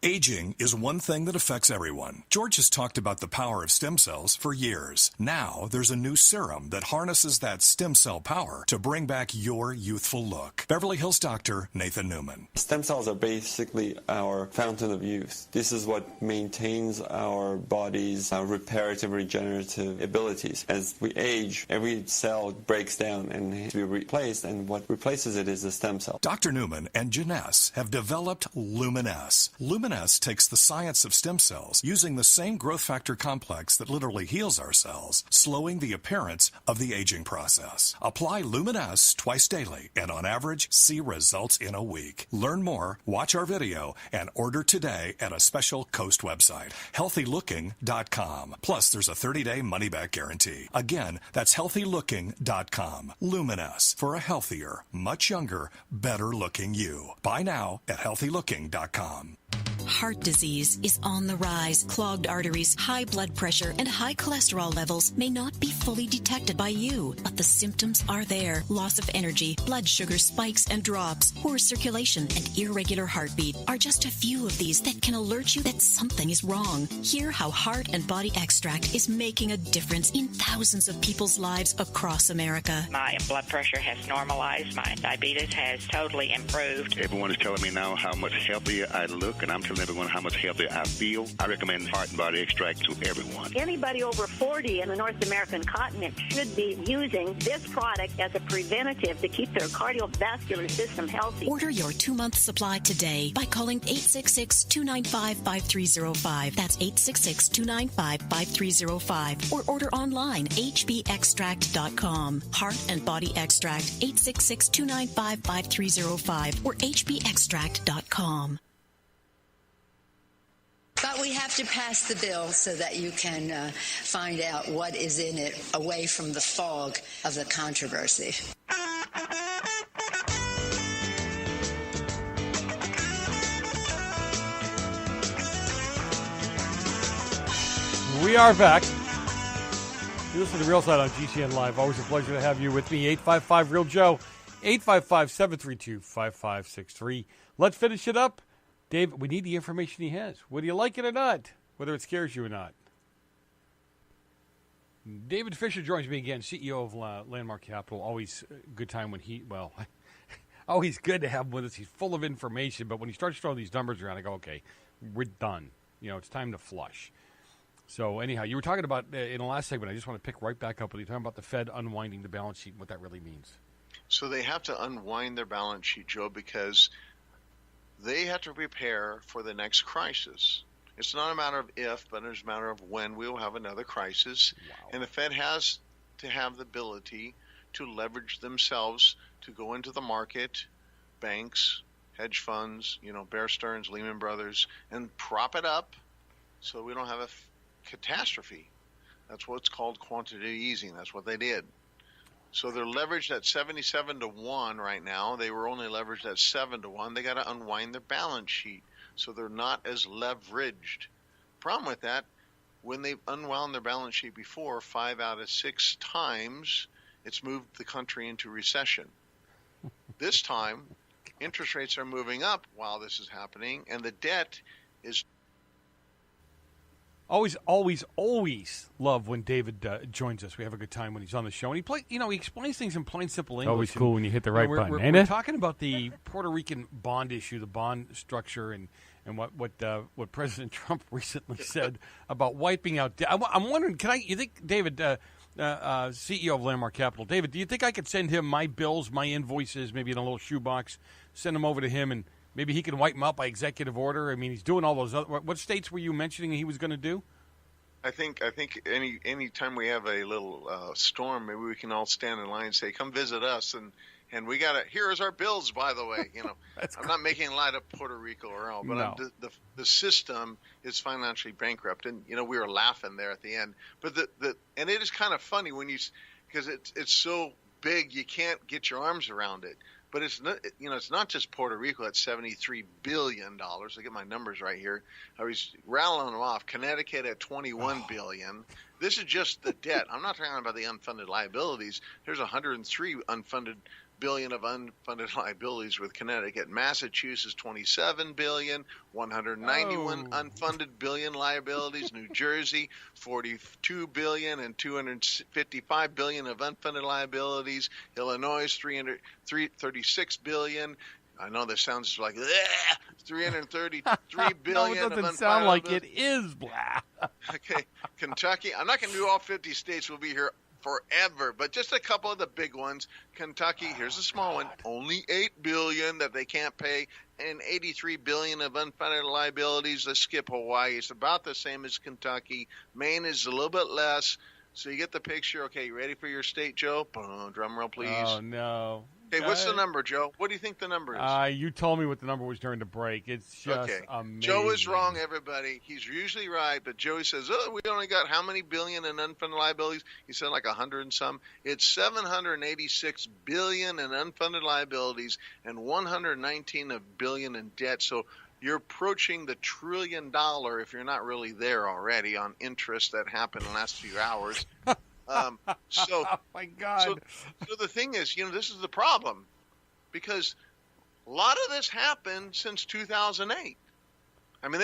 Aging is one thing that affects everyone. George has talked about the power of stem cells for years. Now, there's a new serum that harnesses that stem cell power to bring back your youthful look. Beverly Hills doctor Nathan Newman. Stem cells are basically our fountain of youth. This is what maintains our body's reparative, regenerative abilities. As we age, every cell breaks down and needs to be replaced, and what replaces it is the stem cell. Dr. Newman and Janess have developed Lumin-S. Lumin-S takes the science of stem cells, using the same growth factor complex that literally heals our cells, slowing the appearance of the aging process. Apply Lumin-S twice daily, and on average, see results in a week. Learn more, watch our video, and order today at a special Coast website, healthylooking.com. Plus, there's a 30-day money-back guarantee. Again, that's healthylooking.com. Lumin-S, for a healthier, much younger, better-looking you. Buy now at healthylooking.com. Heart disease is on the rise. Clogged arteries, high blood pressure, and high cholesterol levels may not be fully detected by you, but the symptoms are there. Loss of energy, blood sugar spikes and drops, poor circulation, and irregular heartbeat are just a few of these that can alert you that something is wrong. Hear how Heart and Body Extract is making a difference in thousands of people's lives across America. My blood pressure has normalized. My diabetes has totally improved. Everyone is telling me now how much healthier I look, and I'm telling everyone how much healthier I feel. I recommend Heart and Body Extract to everyone. Anybody over 40 in the North American continent should be using this product as a preventative to keep their cardiovascular system healthy. Order your 2-month supply today by calling 866-295-5305. That's 866-295-5305. Or order online, hbextract.com. Heart and Body Extract, 866-295-5305 or hbextract.com. we have to pass the bill so that you can find out what is in it away from the fog of the controversy. We are back. You listen to The Real Side on GCN Live. Always a pleasure to have you with me. 855-REAL-JOE, 855-732-5563. Let's finish it up. Dave, we need the information he has, whether you like it or not, whether it scares you or not. David Fisher joins me again, CEO of Landmark Capital. Always a good time when always good to have him with us. He's full of information, but when he starts throwing these numbers around, I go, okay, we're done. It's time to flush. So anyhow, you were talking about, in the last segment, I just want to pick right back up, but you're talking about the Fed unwinding the balance sheet and what that really means. So they have to unwind their balance sheet, Joe, because they have to prepare for the next crisis. It's not a matter of if, but it's a matter of when we will have another crisis. Wow. And the Fed has to have the ability to leverage themselves to go into the market, banks, hedge funds, Bear Stearns, Lehman Brothers, and prop it up so we don't have a catastrophe. That's what's called quantitative easing. That's what they did. So they're leveraged at 77-1 right now. They were only leveraged at 7-1. They got to unwind their balance sheet so they're not as leveraged. Problem with that, when they've unwound their balance sheet before, 5 out of 6 times, it's moved the country into recession. This time, interest rates are moving up while this is happening, and the debt is... Always love when David joins us. We have a good time when he's on the show, and he explains things in plain, simple English. Always cool when you hit the right button, ain't we're it? talking about the Puerto Rican bond issue, the bond structure, and what President Trump recently said about wiping out debt. I'm wondering, you think, David, CEO of Landmark Capital, David, do you think I could send him my bills, my invoices, maybe in a little shoebox, send them over to him, and maybe he can wipe them out by executive order? I mean, he's doing all those other... What states were you mentioning he was going to do? I think any time we have a little storm, maybe we can all stand in line and say, "Come visit us," and we got here is our bills, by the way. I'm not making light of Puerto Rico or all, but No. The system is financially bankrupt, and we were laughing there at the end. But and it is kind of funny because it's so big you can't get your arms around it. But it's not just Puerto Rico at $73 billion. I get my numbers right here. I was rattling them off. Connecticut at $21 billion. This is just the debt. I'm not talking about the unfunded liabilities. There's $103 billion of unfunded liabilities with Connecticut. Massachusetts, $27 billion, $191 unfunded billion liabilities. New Jersey, $42 billion and $255 billion of unfunded liabilities. Illinois, $336 billion. I know this sounds like $333 billion. No, it doesn't sound like it is. Blah. Okay, Kentucky. I'm not going to do all 50 states. We'll be here forever, but just a couple of the big ones. Kentucky, here's a small one, only $8 billion that they can't pay, and $83 billion of unfunded liabilities. Let's skip Hawaii. It's about the same as Kentucky. Maine is a little bit less. So you get the picture. Okay, you ready for your state, Joe? Drum roll, please. Oh, no. Okay, what's the number, Joe? What do you think the number is? You told me what the number was during the break. It's just amazing. Joe is wrong, everybody. He's usually right, but Joey says, we only got how many billion in unfunded liabilities? He said like 100 and some. It's $786 billion in unfunded liabilities and $119 billion in debt. So you're approaching the $1 trillion if you're not really there already on interest that happened in the last few hours. Oh my God. So the thing is, this is the problem, because a lot of this happened since 2008. I mean,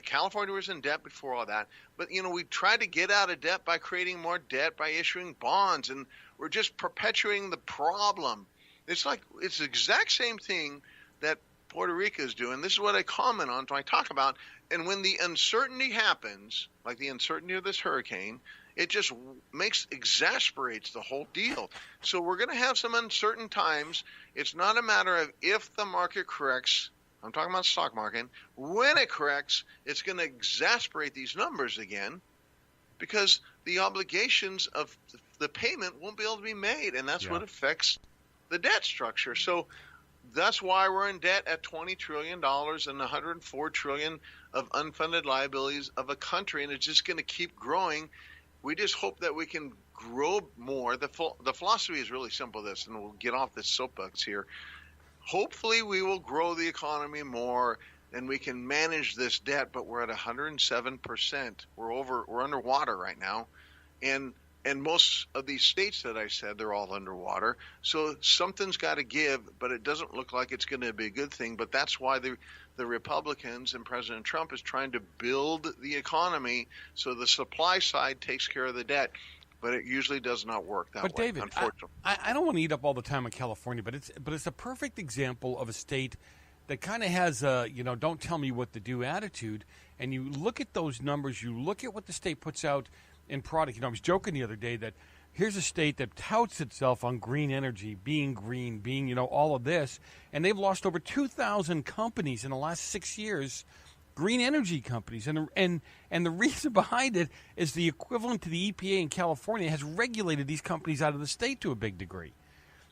California was in debt before all that, but we tried to get out of debt by creating more debt by issuing bonds, and we're just perpetuating the problem. It's the exact same thing that Puerto Rico is doing. This is what I comment on when I talk about. And when the uncertainty happens, like the uncertainty of this hurricane, it just exasperates the whole deal. So we're going to have some uncertain times. It's not a matter of if the market corrects. I'm talking about stock market. When it corrects, it's going to exasperate these numbers again, because the obligations of the payment won't be able to be made, and that's what affects the debt structure. So that's why we're in debt at $20 trillion and $104 trillion of unfunded liabilities of a country, and it's just going to keep growing. We just hope that we can grow more. The philosophy is really simple, and we'll get off this soapbox here. Hopefully we will grow the economy more and we can manage this debt, but we're at 107%. We're underwater right now. And most of these states that I said, they're all underwater. So something's got to give, but it doesn't look like it's going to be a good thing. But that's why the Republicans and President Trump is trying to build the economy so the supply side takes care of the debt. But it usually does not work that way, David, unfortunately. I don't want to eat up all the time on California, but it's a perfect example of a state that kind of has a, don't tell me what to do attitude. And you look at those numbers, you look at what the state puts out in product. I was joking the other day that here's a state that touts itself on green energy, being green, being, all of this. And they've lost over 2,000 companies in the last 6 years, green energy companies. And the reason behind it is the equivalent to the EPA in California has regulated these companies out of the state to a big degree.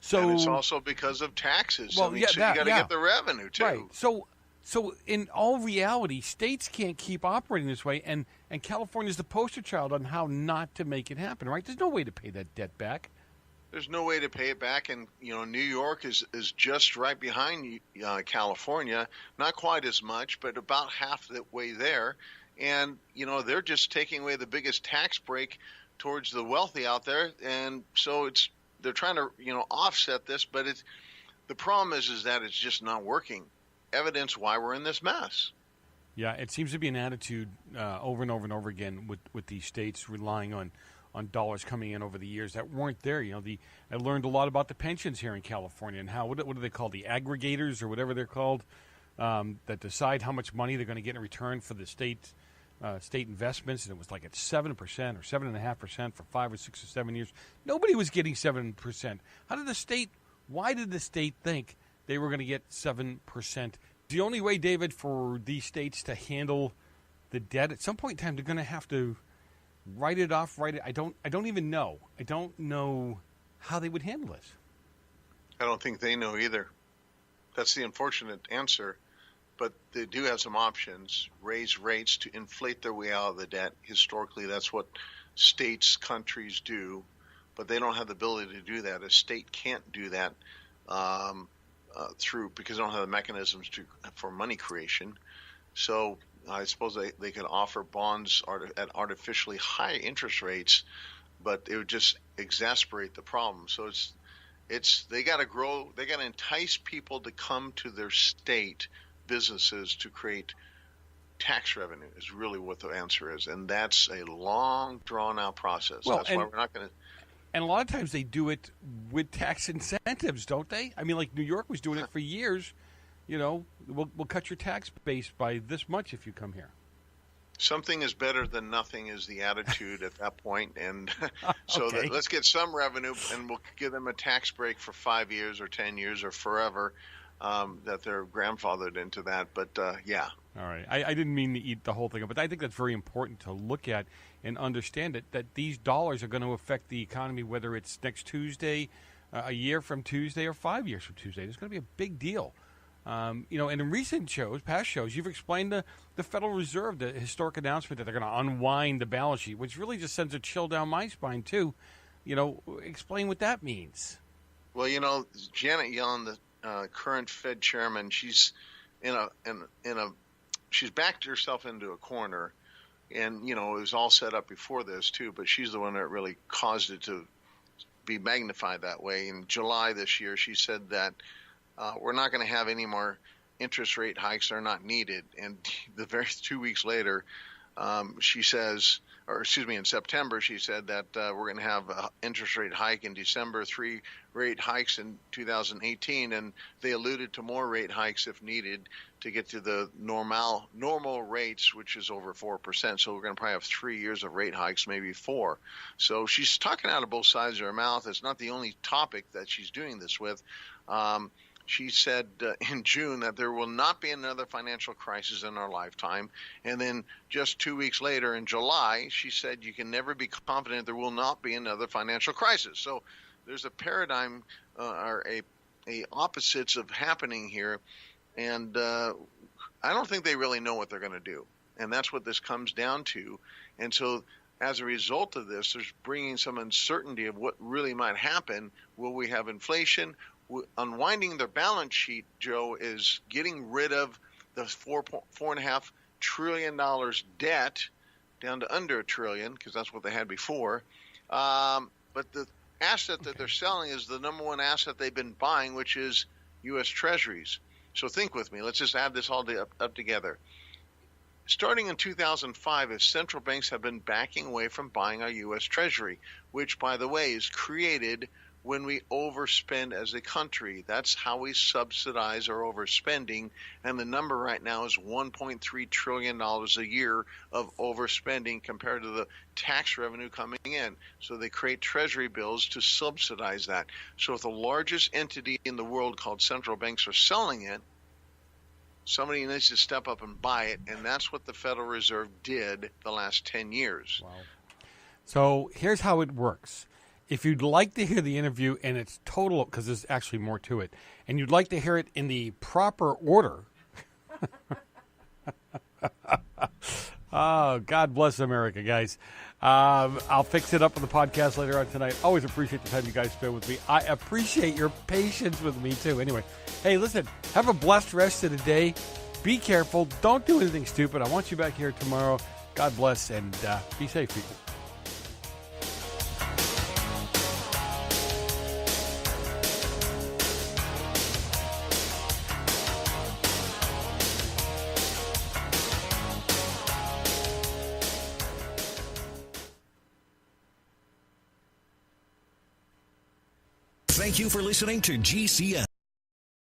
So, and it's also because of taxes. Well, so you got to get the revenue, too. Right. So in all reality, states can't keep operating this way, and California is the poster child on how not to make it happen, right? There's no way to pay that debt back. There's no way to pay it back, and New York is just right behind California, not quite as much, but about half the way there. And they're just taking away the biggest tax break towards the wealthy out there, and so they're trying to offset this, but the problem is that it's just not working. Evidence why we're in this mess. Yeah, it seems to be an attitude over and over and over again with these states relying on dollars coming in over the years that weren't there. I learned a lot about the pensions here in California and how what do they call the aggregators or whatever they're called that decide how much money they're going to get in return for the state investments, and it was like at 7% or 7.5% for 5 or 6 or 7 years. Nobody was getting 7%. Why did the state think they were going to get 7%? The only way, David, for these states to handle the debt at some point in time, they're going to have to write it off. I don't even know. I don't know how they would handle this. I don't think they know either. That's the unfortunate answer. But they do have some options. Raise rates to inflate their way out of the debt. Historically, that's what states, countries do. But they don't have the ability to do that. A state can't do that because they don't have the mechanisms for money creation. So I suppose they could offer bonds at artificially high interest rates, but it would just exacerbate the problem. So they got to grow. They got to entice people to come to their state businesses to create tax revenue is really what the answer is, and that's a long, drawn-out process. That's why we're not going to. And a lot of times they do it with tax incentives, don't they? I mean, like New York was doing it for years. We'll cut your tax base by this much if you come here. Something is better than nothing is the attitude at that point. And so let's get some revenue, and we'll give them a tax break for 5 years or 10 years or forever that they're grandfathered into that. But, yeah. All right. I didn't mean to eat the whole thing, but I think that's very important to look at and understand that these dollars are going to affect the economy, whether it's next Tuesday, a year from Tuesday, or 5 years from Tuesday. It's going to be a big deal. And in recent past shows, you've explained the Federal Reserve, the historic announcement that they're going to unwind the balance sheet, which really just sends a chill down my spine, too. Explain what that means. Well, Janet Yellen, the current Fed chairman, she's she's backed herself into a corner, and it was all set up before this too. But she's the one that really caused it to be magnified that way. In July this year, she said that we're not going to have any more interest rate hikes; they're not needed. And the very 2 weeks later, she says, in September, she said that we're going to have an interest rate hike in December, 3 rate hikes in 2018, and they alluded to more rate hikes if needed to get to the normal rates, which is over 4%. So we're going to probably have 3 years of rate hikes, maybe 4. So she's talking out of both sides of her mouth. It's not the only topic that she's doing this with. She said in June that there will not be another financial crisis in our lifetime. And then just 2 weeks later in July, she said you can never be confident there will not be another financial crisis. So there's a paradigm or opposites of happening here, and I don't think they really know what they're going to do, and that's what this comes down to. And so as a result of this, there's bringing some uncertainty of what really might happen. Will we have inflation? Unwinding their balance sheet, Joe, is getting rid of the $4.5 trillion debt down to under $1 trillion, because that's what they had before. But the asset that they're selling is the number one asset they've been buying, which is U.S. Treasuries. So think with me. Let's just add this all up together. Starting in 2005, as central banks have been backing away from buying our U.S. Treasury, which, by the way, is created when we overspend as a country. That's how we subsidize our overspending, and the number right now is $1.3 trillion a year of overspending compared to the tax revenue coming in. So they create treasury bills to subsidize that. So if the largest entity in the world called central banks are selling it, somebody needs to step up and buy it, and that's what the Federal Reserve did the last 10 years. Wow. So here's how it works. If you'd like to hear the interview in its total, because there's actually more to it, and you'd like to hear it in the proper order, oh, God bless America, guys. I'll fix it up on the podcast later on tonight. Always appreciate the time you guys spend with me. I appreciate your patience with me, too. Anyway, hey, listen, have a blessed rest of the day. Be careful. Don't do anything stupid. I want you back here tomorrow. God bless, and be safe, people. Thank you for listening to GCN.